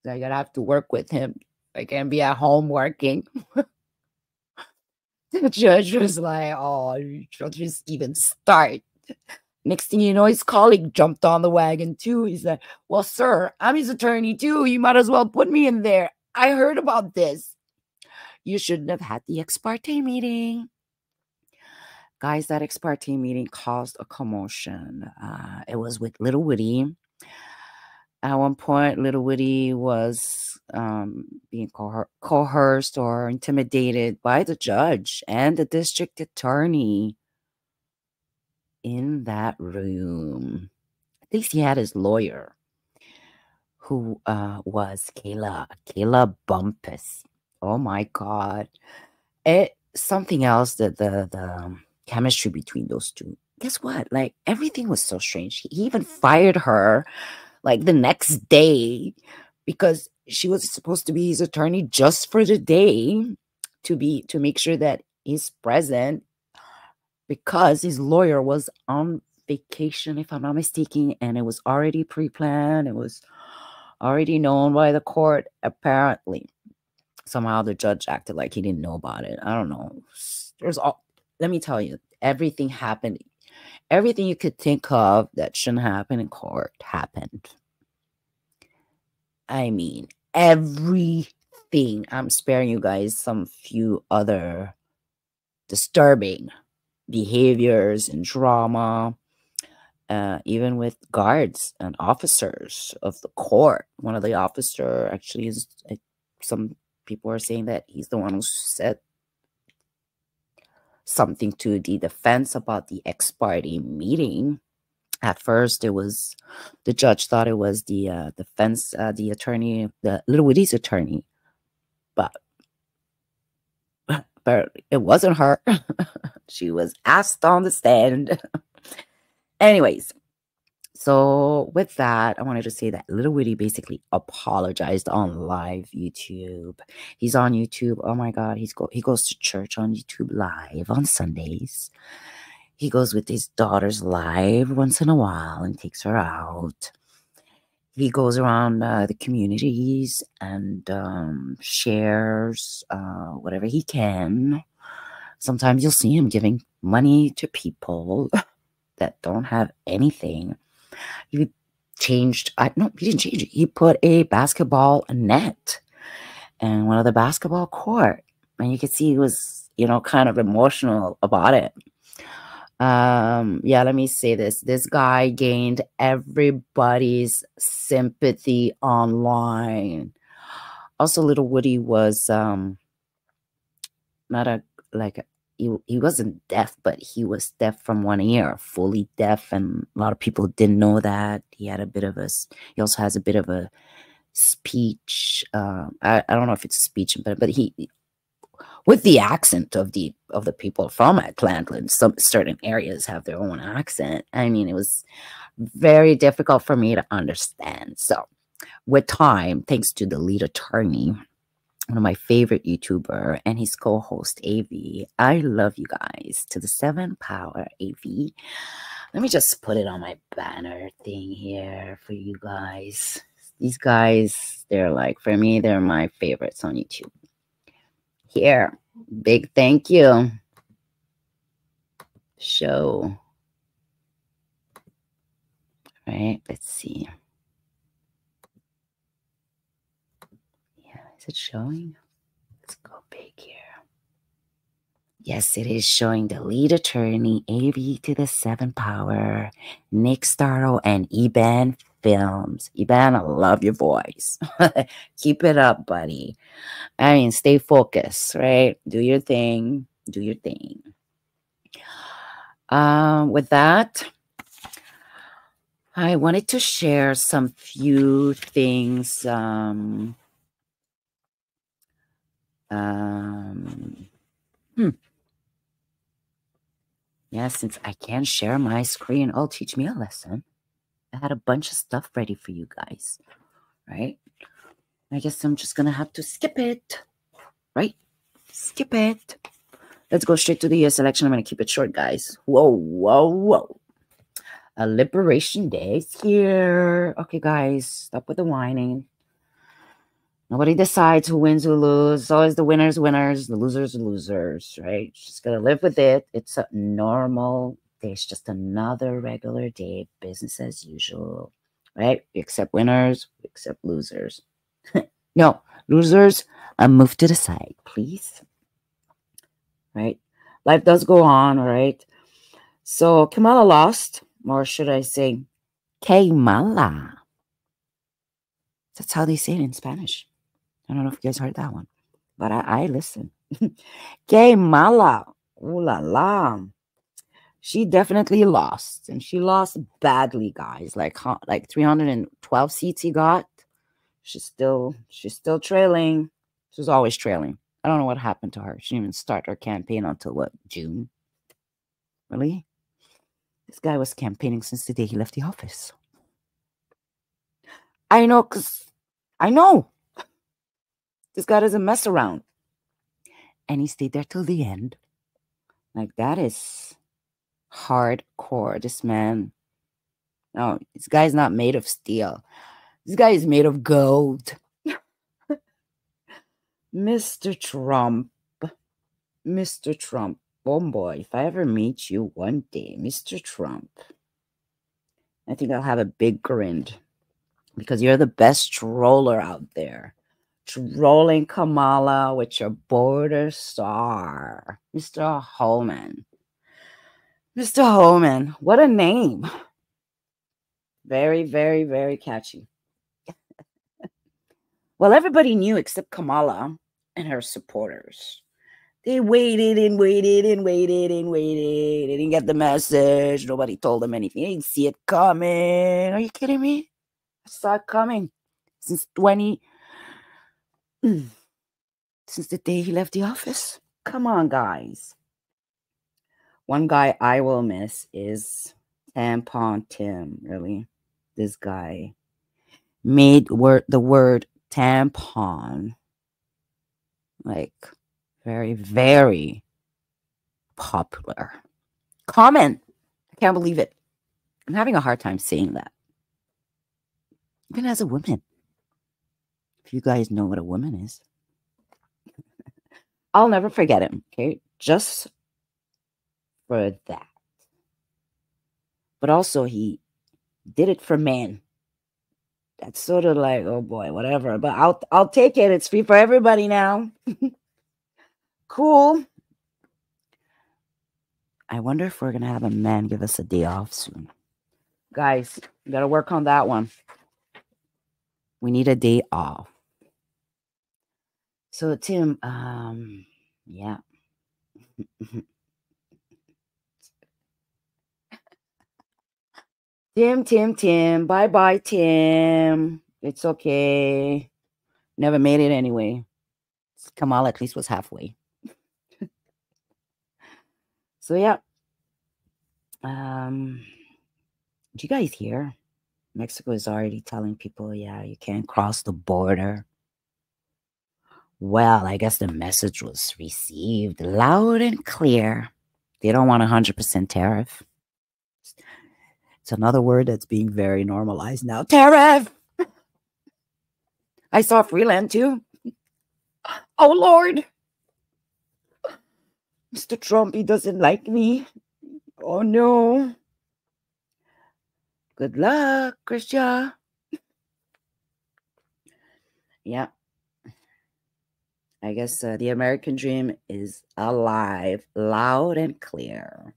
I gotta have to work with him. I can't be at home working. The judge was like, oh, you should just even start. Next thing you know, his colleague jumped on the wagon too. He's like, well, sir, I'm his attorney too. You might as well put me in there. I heard about this. You shouldn't have had the ex parte meeting. Guys, that ex parte meeting caused a commotion. It was with Little Woody. At one point, Little Woody was being coerced or intimidated by the judge and the district attorney in that room. At least he had his lawyer, who was Kayla Bumpus. Oh my God. Something else, that the chemistry between those two. Guess what? Like, everything was so strange. He even fired her like the next day because she was supposed to be his attorney just for the day to make sure that he's present, because his lawyer was on vacation, if I'm not mistaken, and it was already pre-planned. It was already known by the court, apparently. Somehow the judge acted like he didn't know about it. I don't know. Let me tell you, everything happened. Everything you could think of that shouldn't happen in court happened. I mean, everything. I'm sparing you guys some few other disturbing behaviors and drama, even with guards and officers of the court. One of the officer actually is, some people are saying that he's the one who said something to the defense about the ex parte meeting. At first, it was the judge thought it was the defense, the attorney, the Little Woody's attorney, but it wasn't her. She was asked on the stand. Anyways, so with that, I wanted to say that Little Woody basically apologized on live YouTube. He's on YouTube. Oh my God, he goes to church on YouTube live on Sundays. He goes with his daughters live once in a while and takes her out. He goes around the communities and shares whatever he can. Sometimes you'll see him giving money to people that don't have anything. He changed, no, he didn't change it. He put a basketball net in one of the basketball court. And you could see he was, kind of emotional about it. Yeah, let me say this. This guy gained everybody's sympathy online. Also, Little Woody was not a like he wasn't deaf, but he was deaf from one ear, fully deaf, and a lot of people didn't know that. He had a bit of a he also has a bit of a speech. I don't know if it's speech, but he, with the accent of the people from Atlanta, some certain areas have their own accent. I mean, it was very difficult for me to understand. So with time, thanks to the lead attorney, one of my favorite YouTuber, and his co-host AV, I love you guys, to the 7 Power AV. Let me just put it on my banner thing here for you guys. These guys, they're like, for me, they're my favorites on YouTube. Here, big thank you. Show. Right, let's see. Yeah, is it showing? Let's go big here. Yes, it is showing the lead attorney, AV to the 7 Power, Nick Startle, and Eban Films. Eban, I love your voice. Keep it up, buddy. I mean, stay focused, right? Do your thing. Do your thing. With that, I wanted to share some few things. Yeah, since I can't share my screen, oh, teach me a lesson. I had a bunch of stuff ready for you guys, right? I guess I'm just gonna have to skip it, right? Skip it. Let's go straight to the US election. I'm gonna keep it short, guys. Whoa, whoa, whoa. A Liberation Day is here. Okay, guys, stop with the whining. Nobody decides who wins, who loses. It's always the winners, the losers, right? Just gotta live with it. It's a normal day. It's just another regular day, business as usual, right? We accept winners, we accept losers. No, losers, move to the side, please. Right? Life does go on, right? So Kamala lost, or should I say, Kamala. That's how they say it in Spanish. I don't know if you guys heard that one, but I listen. Kamala, ooh la la. She definitely lost, and she lost badly, guys. Like 312 seats he got. She's still trailing. She's always trailing. I don't know what happened to her. She didn't even start her campaign until what, June? Really? This guy was campaigning since the day he left the office. I know, because I know. This guy doesn't mess around. And he stayed there till the end. Like, that is hardcore. This man, no, this guy's not made of steel. This guy is made of gold. Mr. Trump. Mr. Trump. Oh boy, if I ever meet you one day, Mr. Trump, I think I'll have a big grin, because you're the best troller out there. Trolling Kamala with your border star, Mr. Holman. Mr. Holman, what a name. Very, very, very catchy. Well, everybody knew except Kamala and her supporters. They waited and waited and waited and waited. They didn't get the message. Nobody told them anything. They didn't see it coming. Are you kidding me? I saw it coming since since the day he left the office. Come on, guys. One guy I will miss is Tampon Tim. Really, this guy made the word tampon like very, very popular. Common. I can't believe it. I'm having a hard time saying that. Even as a woman. If you guys know what a woman is. I'll never forget him, okay? Just for that. But also, he did it for men. That's sort of like, oh boy, whatever. But I'll take it. It's free for everybody now. Cool. I wonder if we're going to have a man give us a day off soon. Guys, we got to work on that one. We need a day off. So, Tim, yeah. Tim. Bye, Tim. It's okay. Never made it anyway. Kamal at least was halfway. So yeah. Do you guys hear? Mexico is already telling people, yeah, you can't cross the border. Well, I guess the message was received loud and clear. They don't want 100% tariff. It's another word that's being very normalized now. Tariff! I saw Freeland too. Oh, Lord. Mr. Trump, he doesn't like me. Oh, no. Good luck, Christian. Yeah. I guess the American dream is alive, loud and clear.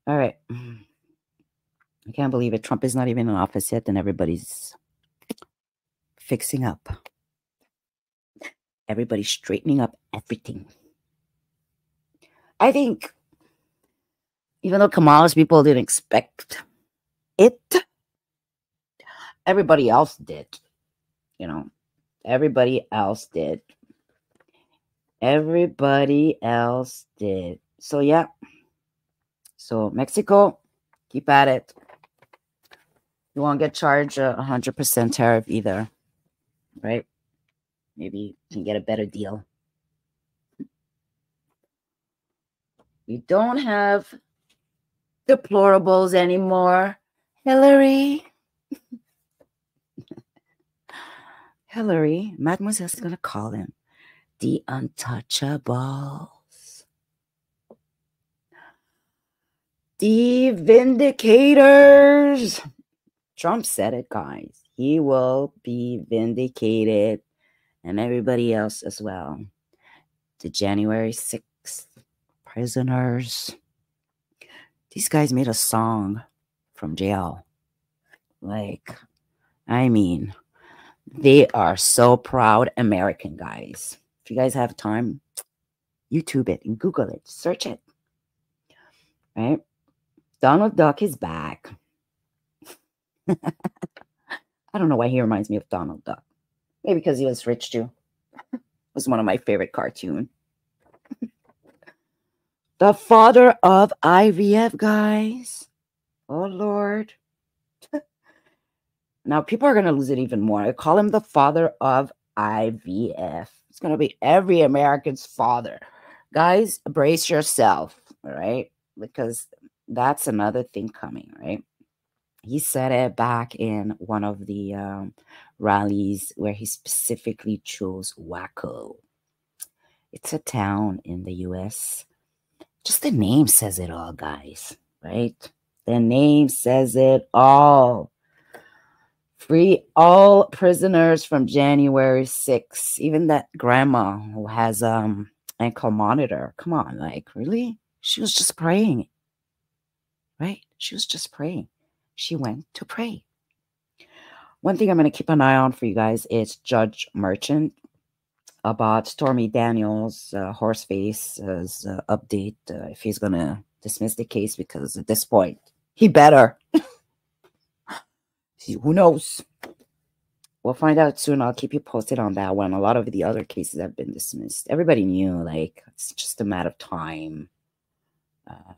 All right. I can't believe it. Trump is not even in office yet, and everybody's fixing up. Everybody's straightening up everything. I think, even though Kamala's people didn't expect it, everybody else did. You know, everybody else did. Everybody else did. So, yeah. So, Mexico, keep at it. You won't get charged 100% tariff either, right? Maybe you can get a better deal. We don't have deplorables anymore. Hillary. Hillary, Mademoiselle's going to call them the untouchables. The vindicators. Trump said it, guys. He will be vindicated, and everybody else as well. The January 6th prisoners. These guys made a song from jail. Like, I mean, they are so proud American guys. If you guys have time, YouTube it and Google it. Search it. Right? Donald Duck is back. I don't know why he reminds me of Donald Duck. Maybe because he was rich too. It was one of my favorite cartoons. The father of IVF, guys. Oh, Lord. Now, people are going to lose it even more. I call him the father of IVF. It's going to be every American's father. Guys, brace yourself, all right? Because that's another thing coming, right? He said it back in one of the rallies where he specifically chose Waco. It's a town in the U.S. Just the name says it all, guys, right? The name says it all. Free all prisoners from January 6th. Even that grandma who has ankle monitor. Come on, like, really? She was just praying, right? She was just praying. She went to pray. One thing I'm going to keep an eye on for you guys is Judge Merchant about Stormy Daniels' Horseface's update, if he's going to dismiss the case, because at this point, he better. Who knows? We'll find out soon. I'll keep you posted on that one. A lot of the other cases have been dismissed. Everybody knew, like, it's just a matter of time. A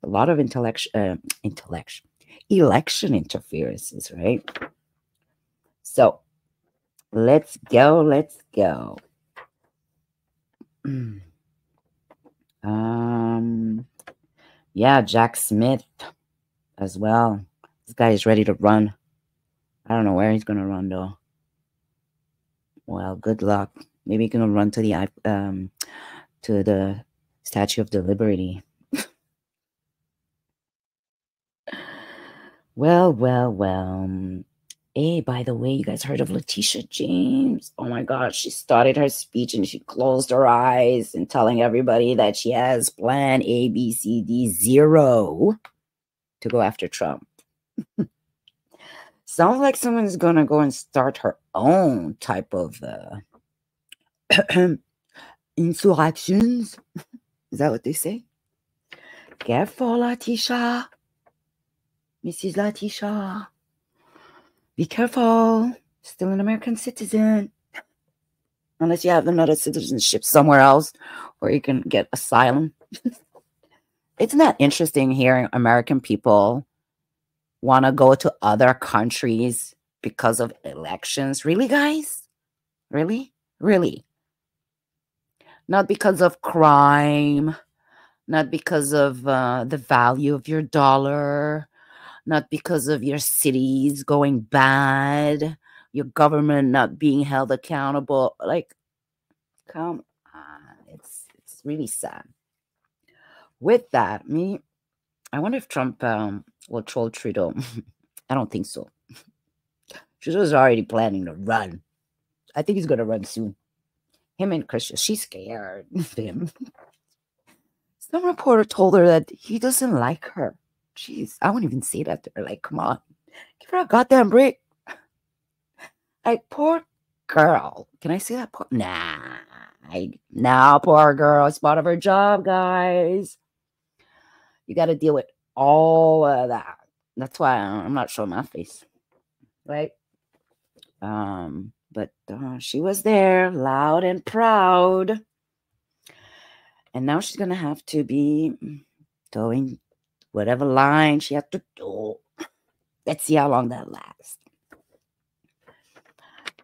lot of election interferences, right? So, let's go. Yeah, Jack Smith as well. This guy is ready to run. I don't know where he's gonna run though. Well, good luck. Maybe he's gonna run to the Statue of the Liberty. Well. Hey, by the way, you guys heard of Letitia James? Oh my gosh, she started her speech and she closed her eyes and telling everybody that she has plan A, B, C, D, 0 to go after Trump. Sounds like someone's gonna go and start her own type of insurrections. Is that what they say? Careful, Latisha. Mrs. Latisha. Be careful. Still an American citizen. Unless you have another citizenship somewhere else where you can get asylum. Isn't that interesting hearing American people want to go to other countries because of elections? Really, guys? Really? Really? Not because of crime, not because of the value of your dollar, not because of your cities going bad, your government not being held accountable. Like, come on. It's really sad. With that, I wonder if Trump will troll Trudeau. I don't think so. Trudeau's already planning to run. I think he's going to run soon. Him and Christian, she's scared of him. Some reporter told her that he doesn't like her. Jeez, I wouldn't even say that to her. Like, come on. Give her a goddamn break. Like, poor girl. Can I say that? Nah, poor girl. It's part of her job, guys. You got to deal with all of that. That's why I'm not showing my face. Right? But she was there, loud and proud. And now she's going to have to be doing whatever line she has to do. Let's see how long that lasts.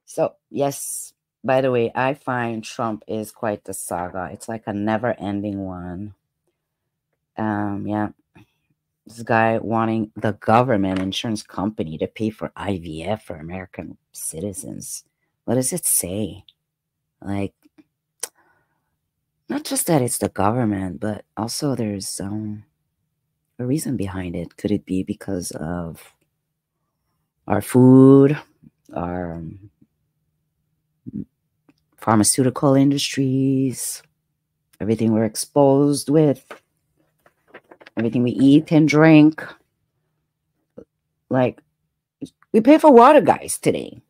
So, yes, by the way, I find Trump is quite the saga. It's like a never-ending one. Yeah. This guy wanting the government insurance company to pay for IVF for American citizens. What does it say? Like, not just that it's the government, but also there's a reason behind it. Could it be because of our food, our pharmaceutical industries, everything we're exposed with, everything we eat and drink? Like, we pay for water, guys, today.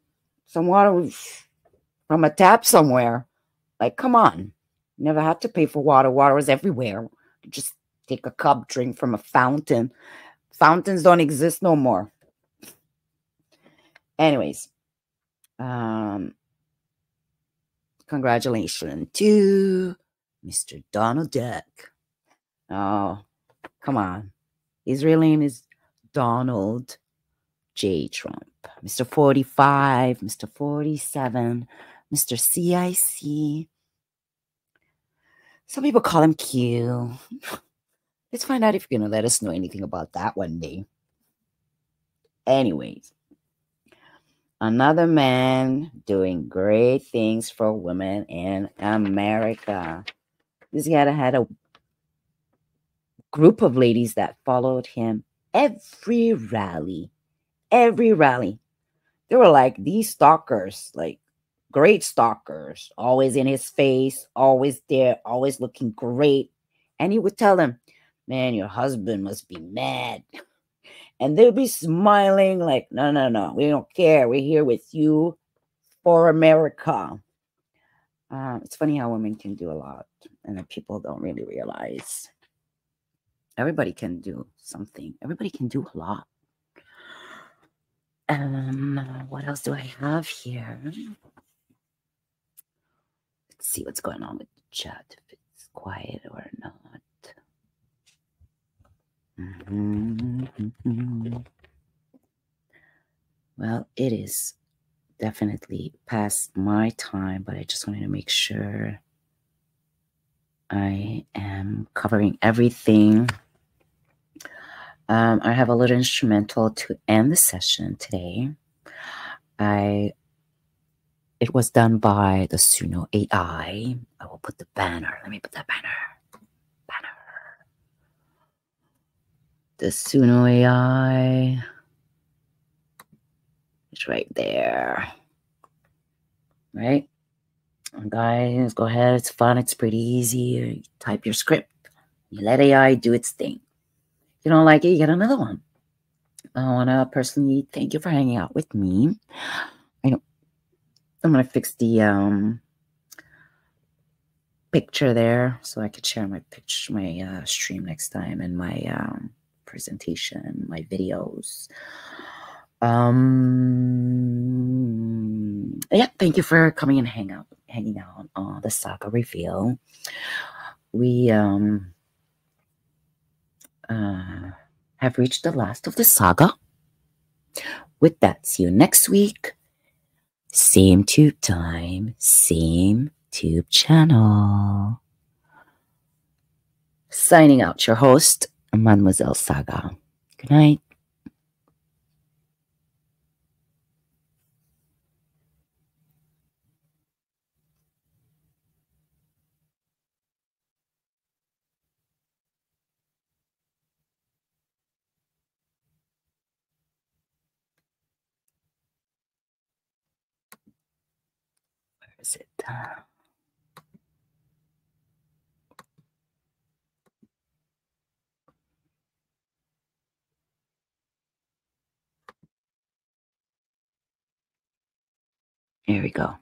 Some water from a tap somewhere. Like, come on. Never had to pay for water. Water was everywhere. You just take a cup, drink from a fountain. Fountains don't exist no more. Anyways, congratulations to Mr. Donald Duck. Oh, come on. His real name is Donald J. Trump. Mr. 45, Mr. 47, Mr. CIC. Some people call him Q. Let's find out if you're going to let us know anything about that one day. Anyways, another man doing great things for women in America. This guy had a group of ladies that followed him every rally. Every rally. They were like these stalkers, like great stalkers, always in his face, always there, always looking great. And he would tell them, man, your husband must be mad. And they'll be smiling like, no, we don't care. We're here with you for America. It's funny how women can do a lot and that people don't really realize. Everybody can do something. Everybody can do a lot. What else do I have here? Let's see what's going on with the chat, if it's quiet or not. Well, it is definitely past my time, but I just wanted to make sure I am covering everything. I have a little instrumental to end the session today. It was done by the Suno AI. I will put the banner. Let me put that banner. The Suno AI. It's right there. Right? Guys, go ahead. It's fun. It's pretty easy. You type your script. You let AI do its thing. If you don't like it, you get another one. I want to personally thank you for hanging out with me. I'm going to fix the picture there so I could share my picture, my stream next time, and my presentation, my videos. Yeah, thank you for coming and hanging out on the Saga reveal. We have reached the last of the saga. With that, see you next week. Same tube time, same tube channel. Signing out, your host, Mademoiselle Saga. Good night. Where is it? Here we go.